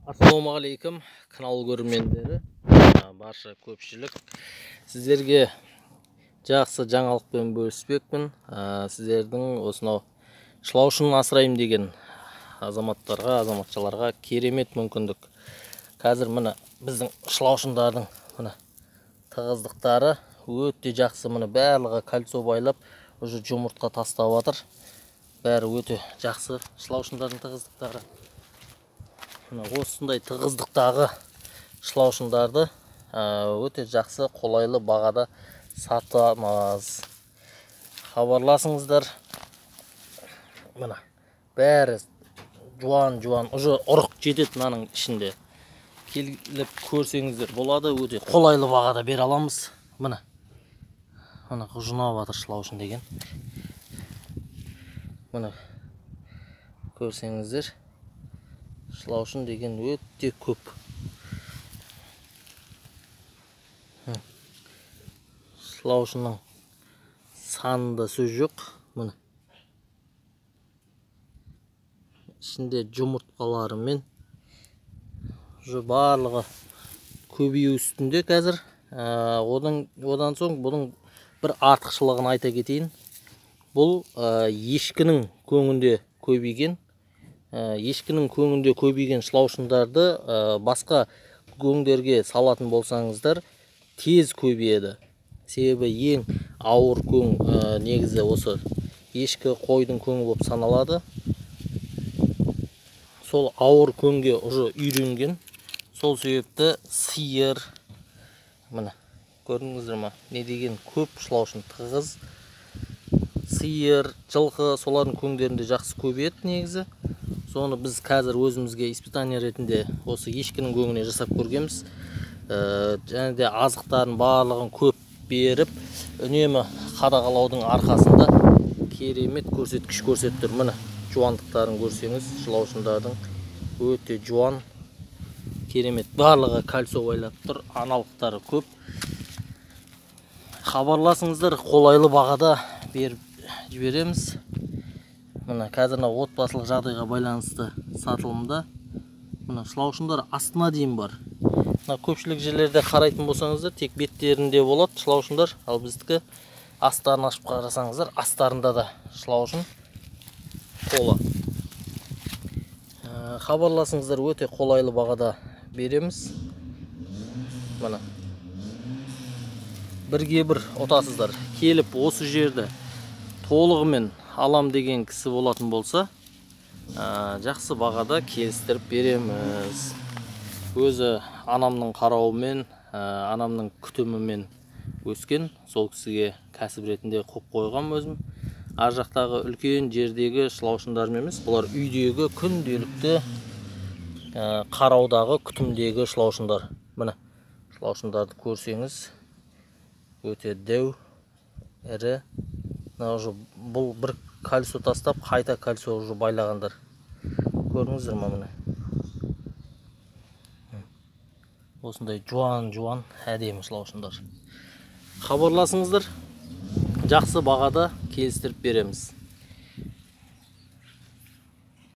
Ассалаумағалейкум, канал көрермендері, барша көпшілік. Сіздерге жақсы жаңалықпен бөліспекпін. Сіздердің осынау шылаушын асырайым деген азаматшаларға керемет мүмкіндік. Қазір міне біздің шылаушындардың міне тығыздықтары өте жақсы. Міне барлығы кольцо байлап, уже жұмыртқа тастап жатыр. Бәрі өте жақсы шылаушындардың тығыздықтары. Осындай тығыздықтағы шылаушындарды өте жақсы қолайлы бағада сатамыз. Хабарласыңыздар. Мына бәрі жуан, уже ұрық жетеді мынаның ішінде. Келіп көрсеңіздер болады, өте қолайлы бағада бере аламыз. Мына жинап жатыр шылаушын деген. Мына көрсеңіздер, шылаушын деген өте көп. Шылаушынның санында сөз жоқ. Міне ішінде жұмыртқаларымен барлығы көбею үстінде қазір. Одан соң бұның бір артықшылығын айта кетейін. Бұл ешкінің көңінде көбейген. Ешкінің көңінде көбейген шылаушындарды басқа көңдерге салатын болсаңыздар тез көбейеді. Себебі ең ауыр көң негізі осы ешкі қойдың көңі болып саналады. Сол ауыр көңге уже үйренген. Сол себепті сиыр, міне көрдіңіздер ме, не деген көп шылаушын тығыз. Сиыр, жылқы солардың көңдерінде жақсы көбейеді негізі. Соны біз қазір өзімізге испытание ретінде осы ешкінің көңіне жасап көргенбіз. Және де азықтарын барлығын көп беріп, үнемі қадағалаудың арқасында керемет көрсеткіш көрсетіп тұр. Міне жуандықтарын көрсеңіз, шылаушындардың өте жуан, керемет. Барлығы кольцо байлап тұр, аналықтары көп. Хабарласыңыздар, қолайлы бағада беріп жібереміз. Мына қазір отбасылық жағдайға байланысты сатылымда. Мына шылаушындар астына дейін бар. Мына көпшілік жерлерде қарайтын болсаңыздар, тек беттерінде болады шылаушындар, ал біздікі астарын ашып қарасаңыздар, астарында да шылаушын қола. Хабарласыңыздар, өте қолайлы бағада береміз. Мына бірге бір ұтасыздар. Келіп осы жерді толығымен алам деген кісі болатын болса, жақсы бағада келістіріп береміз. Өзі анамның қарауымен, анамның күтімімен өскен, сол кісіге кәсіп ретінде қойып қойғам өзім. Ар жақтағы үлкен жердегі шылаушындарым емес, бұлар үйдегі күнделікті қараудағы күтімдегі шылаушындар. Міне шылаушындарды көрсеңіз, өте дәу, ірі. Бұл бір кольцо тастап, қайта кольцо байлағандар. Көрдіңіздер ме міне? Осындай жуан, әдемі шылаушындар. Хабарласыңыздар, жақсы бағада келістіріп береміз.